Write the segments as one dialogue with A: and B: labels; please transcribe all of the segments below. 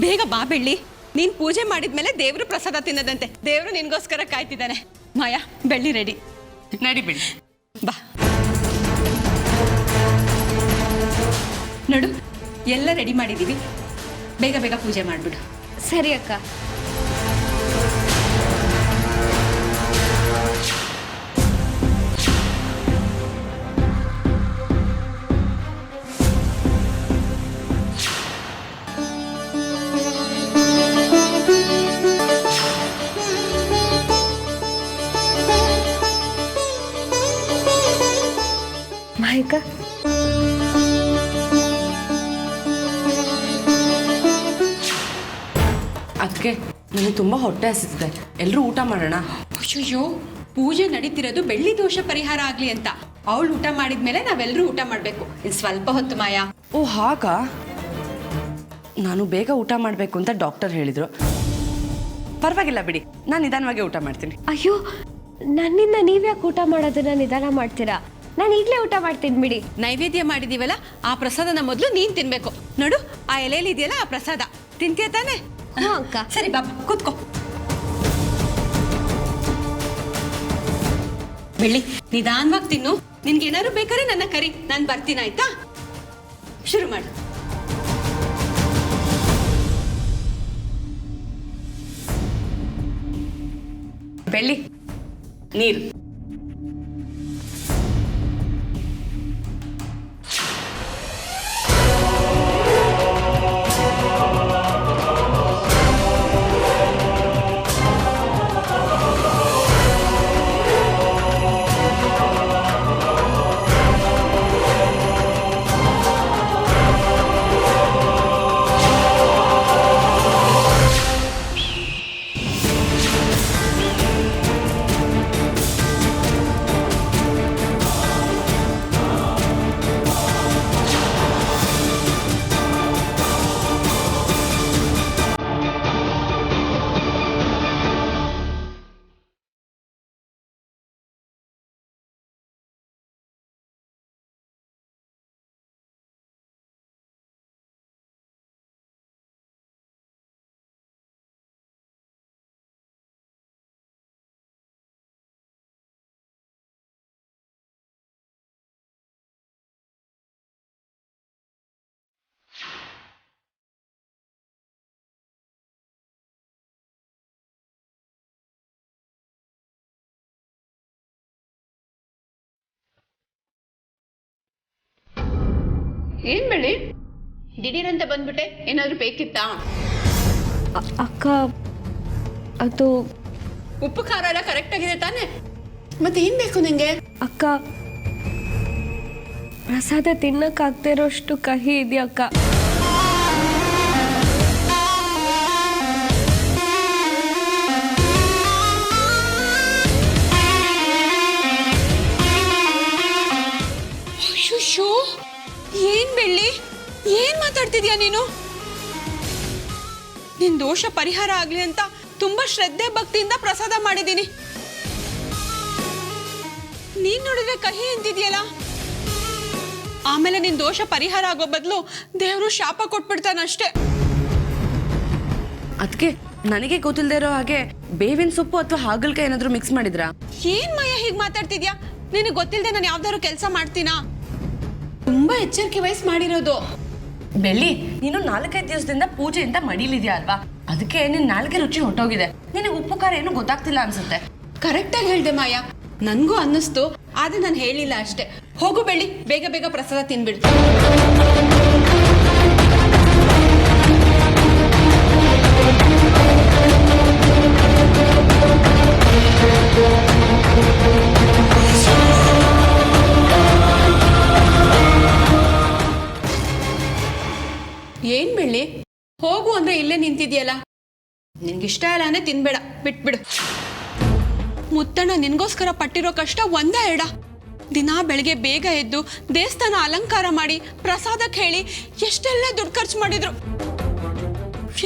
A: ಬೇಗ ಬಾ ಬೆಳ್ಳಿ. ನೀನ್ ಪೂಜೆ ಮಾಡಿದ್ಮೇಲೆ ದೇವ್ರು ಪ್ರಸಾದ ತಿನ್ನದಂತೆ. ದೇವ್ರು ನಿನ್ಗೋಸ್ಕರ ಕಾಯ್ತಿದ್ದಾನೆ. ಮಾಯಾ, ಬೆಳ್ಳಿ ರೆಡಿ.
B: ನಡಿ ಬಿಡಿ.
A: ಬಾ ನೋಡು, ಎಲ್ಲ ರೆಡಿ ಮಾಡಿದೀವಿ. ಬೇಗ ಬೇಗ ಪೂಜೆ ಮಾಡ್ಬಿಡು.
C: ಸರಿ ಅಕ್ಕ. ಮಾಯಿಕ,
B: ಅದಕ್ಕೆ ನನಗೆ ತುಂಬ ಹೊಟ್ಟೆ ಹಸಿತಿದೆ. ಎಲ್ಲರೂ ಊಟ ಮಾಡೋಣ.
A: ಅಯ್ಯೋ, ಪೂಜೆ ನಡೀತಿರೋದು ಬೆಳ್ಳಿ ದೋಷ ಪರಿಹಾರ ಆಗ್ಲಿ ಅಂತ. ಅವಳು ಊಟ ಮಾಡಿದ್ಮೇಲೆ ನಾವೆಲ್ಲರೂ ಊಟ ಮಾಡ್ಬೇಕು. ಇನ್ ಸ್ವಲ್ಪ ಹೊತ್ತು ಮಾಯಾ.
B: ಓ ಹಾಗಾ? ನಾನು ಬೇಗ ಊಟ ಮಾಡಬೇಕು ಅಂತ ಡಾಕ್ಟರ್ ಹೇಳಿದರು. ಪರವಾಗಿಲ್ಲ ಬಿಡಿ, ನಾನು ನಿಧಾನವಾಗಿ ಊಟ ಮಾಡ್ತೀನಿ.
C: ಅಯ್ಯೋ, ನನ್ನಿಂದ ನೀವ್ಯಾಕೆ ಊಟ ಮಾಡೋದನ್ನ ನಿಧಾನ ಮಾಡ್ತೀರಾ? ನಾನು ಈಗಲೇ ಊಟ ಮಾಡ್ತೀನಿ ಬಿಡಿ.
A: ನೈವೇದ್ಯ ಮಾಡಿದೀವಲ್ಲ, ಆ ಪ್ರಸಾದನ ಮೊದಲು ನೀನ್ ತಿನ್ಬೇಕು. ನೋಡು, ಆ ಎಲೆಯಲ್ಲಿ ಇದೆಯಲ್ಲ ಆ ಪ್ರಸಾದ. ತಿಂತೀಯ ತಾನೆ?
C: ಹ್ಞೂ ಅಕ್ಕ.
A: ಸರಿ ಬಾಬಾ, ಕೂತ್ಕೋ. ಬೆಳ್ಳಿ, ನಿಧಾನವಾಗಿ ತಿನ್ನು. ನಿನ್ಗೇನಾದ್ರು ಬೇಕಾದ್ರೆ ನನ್ನ ಕರಿ, ನಾನು ಬರ್ತೀನಿ. ಆಯ್ತಾ? ಶುರು ಮಾಡು.
B: ಬೆಳ್ಳಿ, ನೀರು.
A: ಏನ್ ಬೆಳ್ಳಿ, ದಿಢೀರಂತ ಬಂದ್ಬಿಟ್ಟೆ? ಏನಾದ್ರು ಬೇಕಿತ್ತಾ?
C: ಅಕ್ಕ, ಅದು
A: ಉಪ್ಪು ಖಾರ ಎಲ್ಲ ಕರೆಕ್ಟ್ ಆಗಿದೆ ತಾನೆ? ಮತ್ತೆ ಏನ್ ಬೇಕು ನಿಂಗೆ?
C: ಅಕ್ಕ, ಪ್ರಸಾದ ತಿನ್ನಕ್ಕಾಗದೇ ಇರೋಷ್ಟು ಕಹಿ ಇದೆಯಾ ಅಕ್ಕ?
A: ಅಯ್ಯೋ, ಏನ್ ಬೆಳ್ಳಿ, ಏನ್ ಮಾತಾಡ್ತಿದ್ಯಾ ನೀನು? ನಿನ್ ದೋಷ ಪರಿಹಾರ ಆಗ್ಲಿ ಅಂತ ತುಂಬಾ ಶ್ರದ್ಧೆ ಭಕ್ತಿಯಿಂದ ಪ್ರಸಾದ ಮಾಡಿದೀನಿ. ನೀನ್ ನೋಡಿದ್ರೆ ಕಹಿ ಅಂತಿದ್ಯಲ್ಲ. ಆಮೇಲೆ ನಿನ್ ದೋಷ ಪರಿಹಾರ ಆಗೋ ಬದಲು ದೇವ್ರು ಶಾಪ ಕೊಟ್ಬಿಡ್ತಾನಷ್ಟೇ.
B: ಅದಕ್ಕೆ ನನಗೆ ಗೊತ್ತಿಲ್ಲದೆ ಇರೋ ಹಾಗೆ ಬೇವಿನ ಸೊಪ್ಪು ಅಥವಾ ಹಾಗಲಕಾಯಿ ಏನಾದರೂ ಮಿಕ್ಸ್ ಮಾಡಿದ್ರಾ?
A: ಏನ್ ಮಾಯ ಹೀಗ್ ಮಾತಾಡ್ತಿದ್ಯಾ? ನಿನಗೆ ಗೊತ್ತಿಲ್ಲದೆ ನಾನು ಯಾವ್ದಾದ್ರು ಕೆಲಸ ಮಾಡ್ತೀನಾ? ತುಂಬಾ ಎಚ್ಚರಿಕೆ ವಹಿಸಿ ಮಾಡಿರೋದು.
B: ಬೆಳ್ಳಿ, ನೀನು 4-5 ದಿವಸದಿಂದ ಪೂಜೆ ಅಂತ ಮಡಿಲಿದ್ಯಾ ಅಲ್ವಾ? ಅದಕ್ಕೆ ನಿನ್ನ ನಾಲ್ಗೆ ರುಚಿ ಹೊಟ್ಟೋಗಿದೆ. ನಿನಗೆ ಉಪ್ಪು ಖಾರ ಏನು ಗೊತ್ತಾಗ್ತಿಲ್ಲ ಅನ್ಸುತ್ತೆ.
A: ಕರೆಕ್ಟಾಗಿ ಹೇಳ್ದೆ ಮಾಯಾ, ನನ್ಗೂ ಅನ್ನಿಸ್ತು, ಆದ್ರೆ ನಾನು ಹೇಳಿಲ್ಲ ಅಷ್ಟೇ. ಹೋಗು ಬೆಳ್ಳಿ, ಬೇಗ ಬೇಗ ಪ್ರಸಾದ ತಿನ್ಬಿಡು. ಏನ್ ಬೆಳ್ಳಿ, ಹೋಗು ಅಂದ್ರೆ ಇಲ್ಲೇ ನಿಂತಿದ್ಯಲ್ಲ. ನಿನ್ಗಿಷ್ಟ ಇಲ್ಲ ಅಂದ್ರೆ ತಿನ್ಬೇಡ, ಬಿಟ್ಬಿಡು. ಮುತ್ತಣ್ಣ ನಿನ್ಗೋಸ್ಕರ ಪಟ್ಟಿರೋ ಕಷ್ಟ ಒಂದ ಎಡ. ದಿನಾ ಬೆಳಗ್ಗೆ ಬೇಗ ಎದ್ದು ದೇವಸ್ಥಾನ ಅಲಂಕಾರ ಮಾಡಿ ಪ್ರಸಾದಕ್ಕೆ ಹೇಳಿ ಎಷ್ಟೆಲ್ಲ ದುಡ್ಡು ಖರ್ಚು ಮಾಡಿದ್ರು.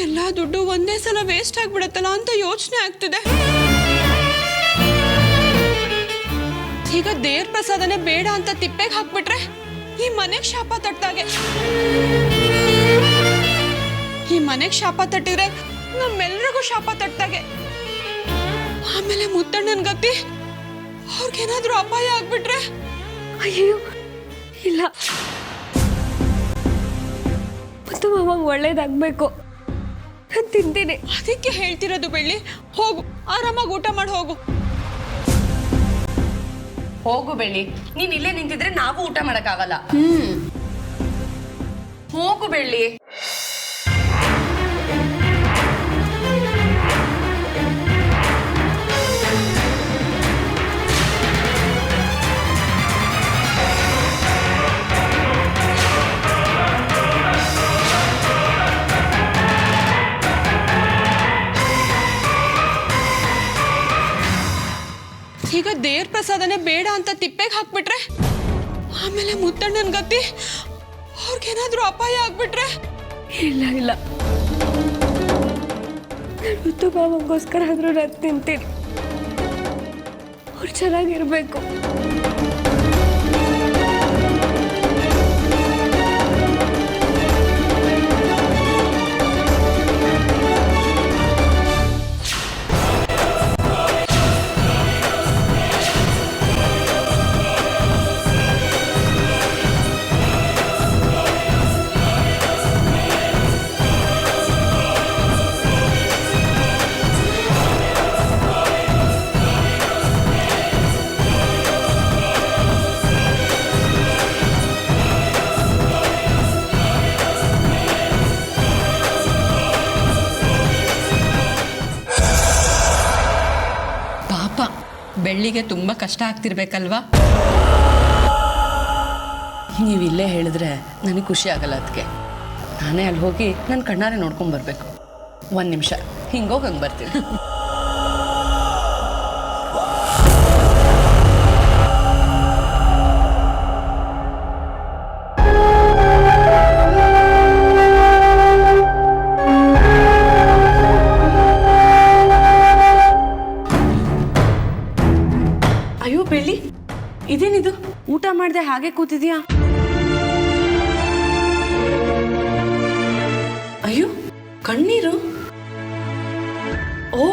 A: ಎಲ್ಲ ದುಡ್ಡು ಒಂದೇ ಸಲ ವೇಸ್ಟ್ ಆಗ್ಬಿಡತ್ತಲ್ಲ ಅಂತ ಯೋಚನೆ ಆಗ್ತಿದೆ. ಈಗ ದೇವ್ರ ಪ್ರಸಾದನೇ ಬೇಡ ಅಂತ ತಿಪ್ಪೆಗೆ ಹಾಕ್ಬಿಟ್ರೆ ಈ ಮನೆಗೆ ಶಾಪ ತಟ್ಟಾಗೆ. ಈ ಮನೆಗೆ ಶಾಪ ತಟ್ಟಿದ್ರೆ ನಮ್ಮೆಲ್ರಿಗೂ ಶಾಪ ತಟ್ಟಾಗೆ. ಆಮೇಲೆ ಮುತ್ತಣ್ಣನ ಗತಿ, ಅವ್ರಿಗೇನಾದ್ರೂ ಅಪಾಯ ಆಗ್ಬಿಟ್ರೆ?
C: ಅಯ್ಯೋ ಇಲ್ಲ, ಮತ್ತು ಮಾವಂಗೆ ಒಳ್ಳೇದಾಗಬೇಕು. ನಾನು ತಿಂತೀನಿ.
A: ಅದಕ್ಕೆ ಹೇಳ್ತಿರೋದು ಬೆಳ್ಳಿ, ಹೋಗು ಆರಾಮಾಗಿ ಊಟ ಮಾಡಿ ಹೋಗು.
B: ಹೋಗು ಬೆಳ್ಳಿ, ನೀನ್ ಇಲ್ಲೇ ನಿಂತಿದ್ರೆ ನಾವು ಊಟ ಮಾಡಕ್ಕಾಗಲ್ಲ. ಹೋಗು ಬೆಳ್ಳಿ.
A: ಈಗ ದೇವ್ರ ಪ್ರಸಾದನೇ ಬೇಡ ಅಂತ ತಿಪ್ಪೆಗೆ ಹಾಕ್ಬಿಟ್ರೆ? ಆಮೇಲೆ ಮುತ್ತಣ್ಣನ ಗತಿ, ಅವ್ರಿಗೇನಾದ್ರೂ ಅಪಾಯ ಆಗ್ಬಿಟ್ರೆ?
C: ಇಲ್ಲ ಇಲ್ಲ, ನಾನು ಮುತ್ತು ಮಾವಂಗೋಸ್ಕರ ಆದರೂ ನಾನು ತಿಂತೀನಿ. ಅವ್ರು ಚೆನ್ನಾಗಿರ್ಬೇಕು.
A: ಬೆಳ್ಳಿಗೆ ತುಂಬಾ ಕಷ್ಟ ಆಗ್ತಿರ್ಬೇಕಲ್ವಾ?
B: ನೀವು ಇಲ್ಲೇ ಹೇಳಿದ್ರೆ ನನಗೆ ಖುಷಿ ಆಗಲ್ಲ. ಅದಕ್ಕೆ ನಾನೇ ಅಲ್ಲಿ ಹೋಗಿ ನನ್ನ ಕಣ್ಣಾರೆ ನೋಡ್ಕೊಂಡು ಬರಬೇಕು. ಒಂದು ನಿಮಿಷ ಹಿಂಗೋಗಿ ಹಂಗೆ ಬರ್ತೀನಿ. ಅಯ್ಯೋ ಬೆಳ್ಳಿ, ಇದೇನಿದು? ಊಟ ಮಾಡದೆ ಹಾಗೆ ಕೂತಿದ್ಯಾ? ಅಯ್ಯೋ ಕಣ್ಣೀರು. ಓ,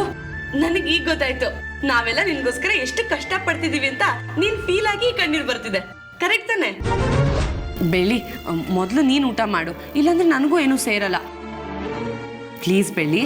B: ನನಗೆ ಈಗ ಗೊತ್ತಾಯ್ತು. ನಾವೆಲ್ಲ ನಿನ್ಗೋಸ್ಕರ ಎಷ್ಟು ಕಷ್ಟ ಪಡ್ತಿದೀವಿ ಅಂತ ನೀನ್ ಫೀಲ್ ಆಗಿ ಕಣ್ಣೀರು ಬರ್ತಿದೆ. ಕರೆಕ್ಟ್ ತಾನೆ? ಬೆಳ್ಳಿ, ಮೊದಲು ನೀನು ಊಟ ಮಾಡು, ಇಲ್ಲಾಂದ್ರೆ ನನಗೂ ಏನೂ ಸೇರಲ್ಲ. ಪ್ಲೀಸ್ ಬೆಳ್ಳಿ.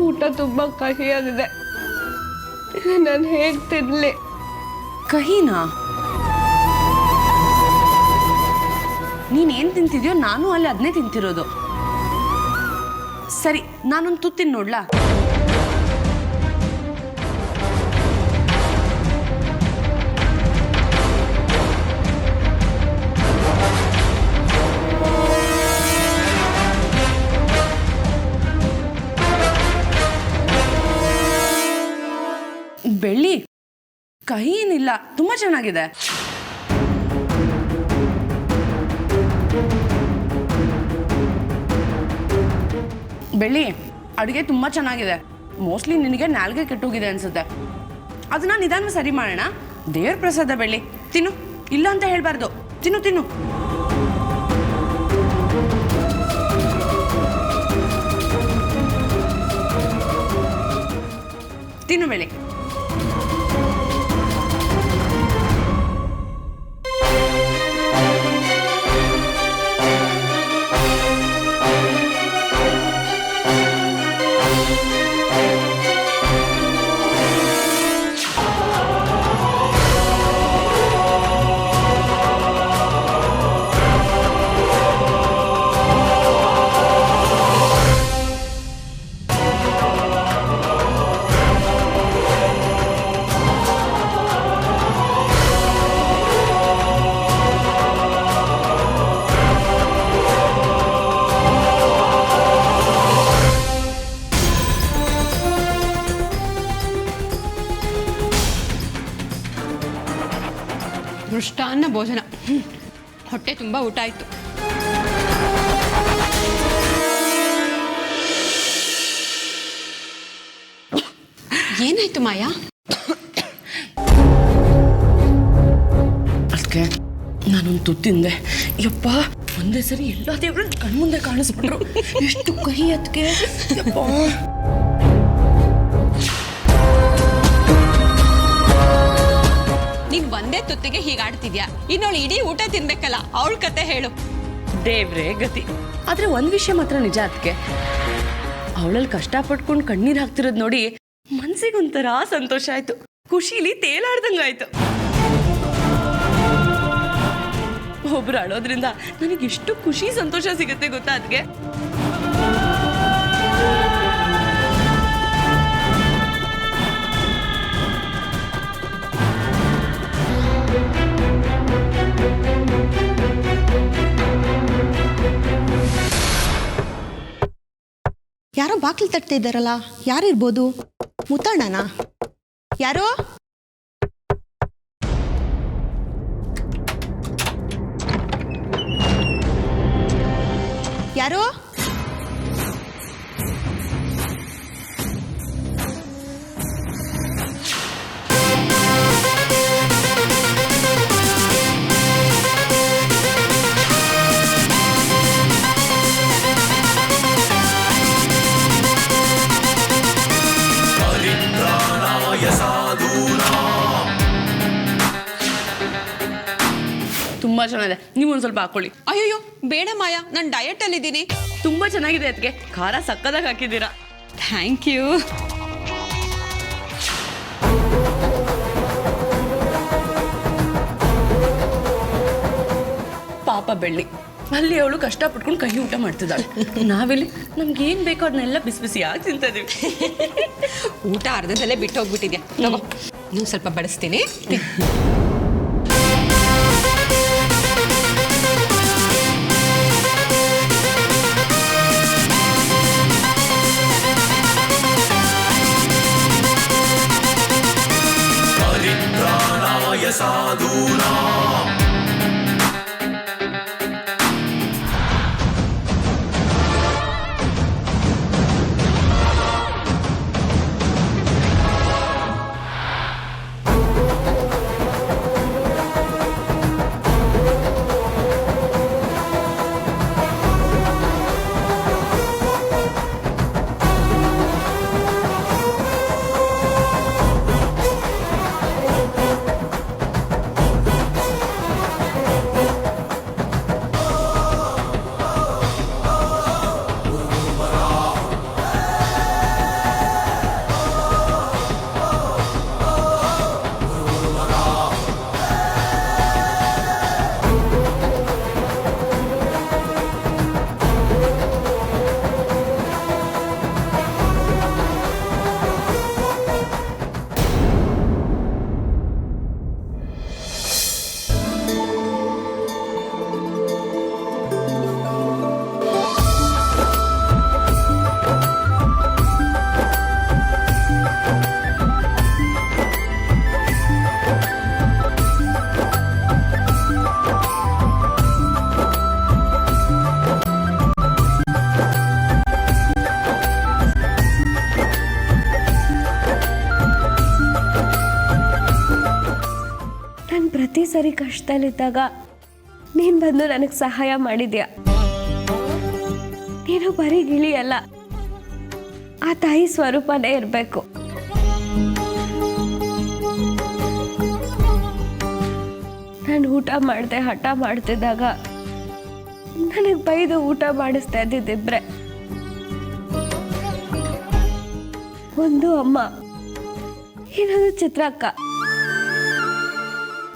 C: ಊಟ ತುಂಬಾ ಕಹಿಯಾಗಿದೆ. ನಾನು ಹೇಗೆ ತಿನ್ಲಿ?
B: ಕಹಿನಾ? ನೀನೇನ್ ತಿಂತಿದ್ಯೋ ನಾನು ಅಲ್ಲಿ ಅದನ್ನೇ ತಿಂತಿರೋದು. ಸರಿ, ನಾನೊಂದು ತುತ್ತಿನ ನೋಡ್ಲಾ? ಬೆಳ್ಳಿ, ಕಹಿ ಏನಿಲ್ಲ, ತುಂಬಾ ಚೆನ್ನಾಗಿದೆ. ಬೆಳ್ಳಿ, ಅಡುಗೆ ತುಂಬಾ ಚೆನ್ನಾಗಿದೆ. ಮೋಸ್ಟ್ಲಿ ನಿನಗೆ ನಾಲ್ಗೆ ಕೆಟ್ಟೋಗಿದೆ ಅನ್ಸುತ್ತೆ. ಅದನ್ನ ನಿಧಾನ ಸರಿ ಮಾಡೋಣ. ದೇವ್ರ ಪ್ರಸಾದ ಬೆಳ್ಳಿ, ತಿನ್ನು. ಇಲ್ಲ ಅಂತ ಹೇಳ್ಬಾರ್ದು. ತಿನ್ನು ತಿನ್ನು. ತಿನ್ನು ಬೆಳ್ಳಿ.
A: ಮೃಷ್ಟಾನ್ನ ಭೋಜನ. ಹೊಟ್ಟೆ ತುಂಬ ಊಟ ಆಯಿತು. ಏನಾಯ್ತು ಮಾಯಾ?
B: ಅದಕ್ಕೆ ನಾನೊಂದು ತುತ್ತಿಂದೆ. ಯಪ್ಪ, ಒಂದೇ ಸರಿ ಎಲ್ಲ ದೇವ್ರ ಕಣ್ಮುಂದೆ ಕಾಣಿಸ್ಬಿಟ್ರು. ಎಷ್ಟು ಕಹಿ ಅದಕ್ಕೆ. ಯಪ್ಪ,
A: ನೀನ್ ಒಂದೇ ತುತ್ತಿಗೆ ಹೀಗಾಡ್ತಿದ್ಯಾ? ಇನ್ನೊಳು ಇಡೀ ಊಟ ತಿನ್ಬೇಕಲ್ಲ, ಅವಳ ಕತೆ ಹೇಳು.
B: ದೇವ್ರೇ ಗತಿ. ಆದ್ರೆ ಒಂದ್ ವಿಷಯ ಮಾತ್ರ ನಿಜ ಅದಕ್ಕೆ, ಅವಳಲ್ಲಿ ಕಷ್ಟಪಟ್ಕೊಂಡು ಕಣ್ಣೀರ್ ಹಾಕ್ತಿರೋದ್ ನೋಡಿ ಮನ್ಸಿಗೊಂಥರ ಸಂತೋಷ ಆಯ್ತು. ಖುಷಿಲಿ ತೇಲಾಡ್ದಂಗಾಯ್ತು. ಒಬ್ರು ಅಳೋದ್ರಿಂದ ನನಗೆ ಎಷ್ಟು ಖುಷಿ ಸಂತೋಷ ಸಿಗುತ್ತೆ ಗೊತ್ತಾ ಅದಕ್ಕೆ.
D: ಯಾರೋ ಬಾಕ್ಲಿ ತಟ್ತಾ ಇದ್ದಾರಲ್ಲ, ಯಾರಿರ್ಬೋದು? ಮುತ್ತಣ್ಣನಾ? ಯಾರೋ? ಯಾರೋ?
B: ತುಂಬಾ ಚೆನ್ನಾಗಿದೆ, ನೀವು ಒಂದ್ ಸ್ವಲ್ಪ ಹಾಕೊಳ್ಳಿ.
A: ಅಯ್ಯೋ ಬೇಡ ಮಾಯಾ, ನಾನು ಡಯಟಲ್ಲಿ ಇದ್ದೀನಿ.
B: ತುಂಬಾ ಚೆನ್ನಾಗಿದೆ ಅದಕ್ಕೆ, ಖಾರ ಸಕ್ಕದಾಗಿ ಹಾಕಿದ್ದೀರಾ.
A: Thank you.
B: ಪಾಪ ಬೆಳ್ಳಿ, ಅಲ್ಲಿ ಅವಳು ಕಷ್ಟಪಟ್ಕೊಂಡು ಕಹಿ ಊಟ ಮಾಡ್ತಿದ್ದಾಳೆ. ನಾವಿಲ್ಲಿ ನಮ್ಗೆ ಏನ್ ಬೇಕೋ ಅದನ್ನೆಲ್ಲ ಬಿಸಿ ಬಿಸಿಯಾಗಿ ತಿಂತಾ ಇದೀವಿ.
A: ಊಟ ಅರ್ಧದಲ್ಲೇ ಬಿಟ್ಟು ಹೋಗ್ಬಿಟ್ಟಿದ್ಯಾ. ತಗೋ, ನೀವು ಸ್ವಲ್ಪ ಬಡಿಸ್ತೀನಿ.
C: ಪ್ರತಿ ಸರಿ ಕಷ್ಟದಲ್ಲಿದ್ದಾಗ ನೀನು ಬಂದು ನನಗೆ ಸಹಾಯ ಮಾಡಿದ್ಯಾ. ನೀನು ಬರೀ ಗಿಳಿಯಲ್ಲ, ಆ ತಾಯಿ ಸ್ವರೂಪನೇ ಇರಬೇಕು. ನಾನು ಊಟ ಮಾಡದೆ ಹಠ ಮಾಡ್ತಿದ್ದಾಗ ನನಗೆ ಬೈದು ಊಟ ಮಾಡಿಸ್ತಾ ಇದ್ದಿದ್ದಿಬ್ರೆ. ಒಂದು ಅಮ್ಮ, ಇನ್ನೊಂದು ಚಿತ್ರಕ್ಕ.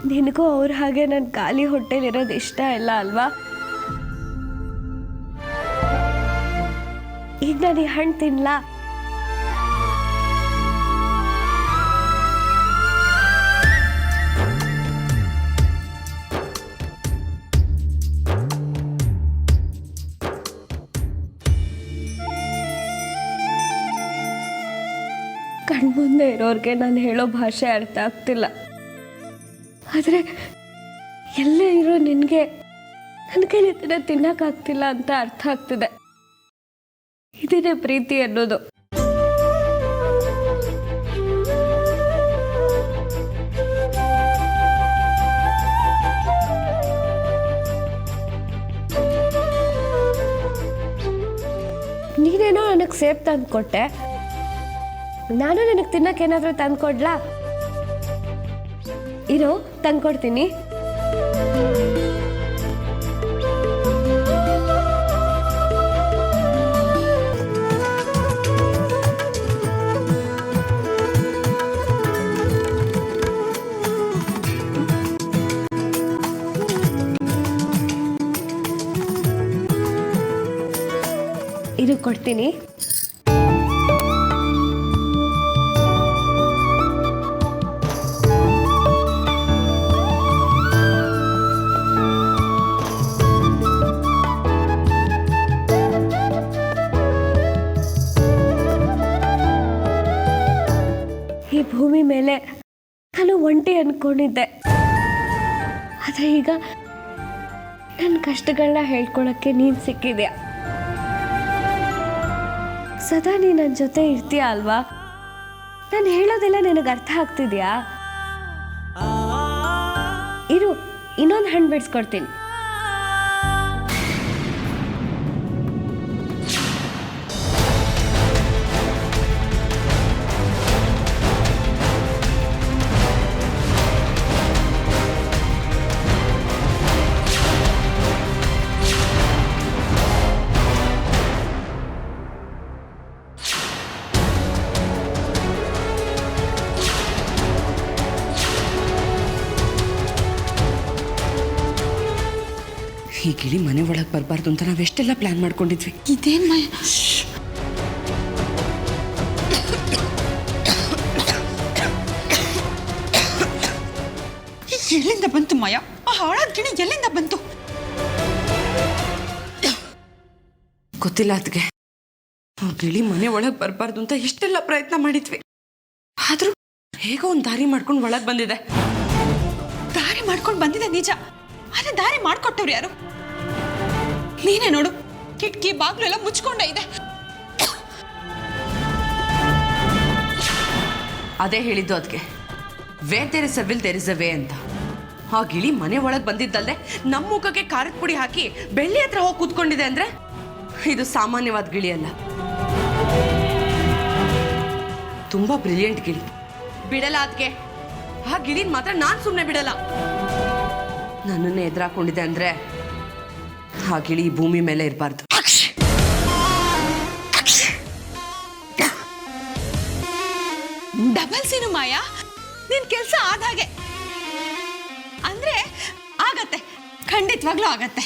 C: ನಿನಗೂ ಅವ್ರ ಹಾಗೆ ನನ್ನ ಖಾಲಿ ಹೊಟ್ಟೆಲಿರೋದು ಇಷ್ಟ ಇಲ್ಲ ಅಲ್ವಾ? ಈಗ ನಾನು ಈ ಹಣ್ಣು ತಿನ್ಲಾ? ಕಣ್ಮುಂದೆ ಇರೋರ್ಗೆ ನಾನು ಹೇಳೋ ಭಾಷೆ ಅರ್ಥ ಆಗ್ತಿಲ್ಲ, ಆದರೆ ಎಲ್ಲೇ ಇರೋ ನಿನಗೆ ನನ್ನ ಕೈಲಿ ಇದನ್ನ ತಿನ್ನಕ್ಕಾಗ್ತಿಲ್ಲ ಅಂತ ಅರ್ಥ ಆಗ್ತಿದೆ. ಇದೇ ಪ್ರೀತಿ ಅನ್ನೋದು. ನೀನೇನೋ ನನಗೆ ಸೇಬ್ ತಂದು ಕೊಟ್ಟೆ, ನಾನು ನನಗೆ ತಿನ್ನಕ್ಕೆ ಏನಾದರೂ ತಂದು ಕೊಡ್ಲಾ? ಇರೋ ತಂದು ಕೊಡ್ತೀನಿ. ಇದು ಕೊಡ್ತೀನಿ. ಈ ಭೂಮಿ ಮೇಲೆ ನಾನು ಒಂಟಿ ಅನ್ಕೊಂಡಿದ್ದೆ, ಆದರೆ ಈಗ ನನ್ನ ಕಷ್ಟಗಳನ್ನ ಹೇಳ್ಕೊಳಕ್ಕೆ ನೀನು ಸಿಕ್ಕಿದ್ಯಾ. ಸದಾ ನೀ ನನ್ನ ಜೊತೆ ಇರ್ತೀಯ ಅಲ್ವಾ? ನಾನು ಹೇಳೋದೆಲ್ಲ ನಿನಗೆ ಅರ್ಥ ಆಗ್ತಿದ್ಯಾ? ಇರು, ಇನ್ನೊಂದು ಹಣ್ಣು ಬಿಡಿಸ್ಕೊಡ್ತೀನಿ.
B: ಈ ಗಿಳಿ ಮನೆ ಒಳಗೆ ಬರಬಾರ್ದು ಅಂತ ನಾವೆಷ್ಟೆಲ್ಲ ಪ್ಲಾನ್ ಮಾಡ್ಕೊಂಡಿದ್ವಿ.
A: ಇದೇನ್ ಮಯ? ಎಲ್ಲಿಂದ ಬಂತು ಮಯ? ಆ ಹಾಳಾದ ಗಿಣಿ ಎಲ್ಲಿಂದ ಬಂತು?
B: ಗೊತ್ತಿಲ್ಲ ಅದಕ್ಕೆ. ಆ ಗಿಳಿ ಮನೆ ಒಳಗೆ ಬರಬಾರ್ದು ಅಂತ ಎಷ್ಟೆಲ್ಲ ಪ್ರಯತ್ನ ಮಾಡಿದ್ವಿ, ಆದ್ರೂ ಹೇಗೋ ಒಂದು ದಾರಿ ಮಾಡ್ಕೊಂಡು ಒಳಗೆ ಬಂದಿದೆ.
A: ದಾರಿ ಮಾಡ್ಕೊಂಡು ಬಂದಿದೆ ನಿಜ, ಆದ್ರೆ ದಾರಿ ಮಾಡ್ಕೊಟ್ಟವ್ರು ಯಾರು? ನೀನೇ ನೋಡು, ಕಿಟಕಿ ಬಾಗ್ಲು ಎಲ್ಲ ಮುಚ್ಕೊಂಡ ಇದೆ.
B: ಅದೇ ಹೇಳಿದ್ದು ಅದಕ್ಕೆ, where there is a will there is a way ಅಂತ. ಆ ಗಿಳಿ ಮನೆ ಒಳಗೆ ಬಂದಿದ್ದಲ್ಲದೆ ನಮ್ಮ ಮುಖಕ್ಕೆ ಖಾರದ ಪುಡಿ ಹಾಕಿ ಬೆಳ್ಳಿ ಹತ್ರ ಹೋಗಿ ಕೂತ್ಕೊಂಡಿದೆ ಅಂದ್ರೆ ಇದು ಸಾಮಾನ್ಯವಾದ ಗಿಳಿ ಅಲ್ಲ, ತುಂಬಾ ಬ್ರಿಲಿಯಂಟ್ ಗಿಳಿ. ಬಿಡಲ್ಲ ಅದಕ್ಕೆ, ಆ ಗಿಳಿನ ಮಾತ್ರ ನಾನ್ ಸುಮ್ಮನೆ ಬಿಡಲ್ಲ. ನನ್ನನ್ನೇ ಎದುರಾಕೊಂಡಿದೆ ಅಂದ್ರೆ ಆ ಗಿಳಿ ಭೂಮಿ ಮೇಲೆ ಇರಬಾರ್ದು.
A: ಡಬಲ್ ಸೀನು ಮಾಯಾ, ನಿನ್ ಕೆಲ್ಸ ಆದಾಗೆ. ಅಂದ್ರೆ ಆಗತ್ತೆ, ಖಂಡಿತವಾಗ್ಲೂ ಆಗತ್ತೆ.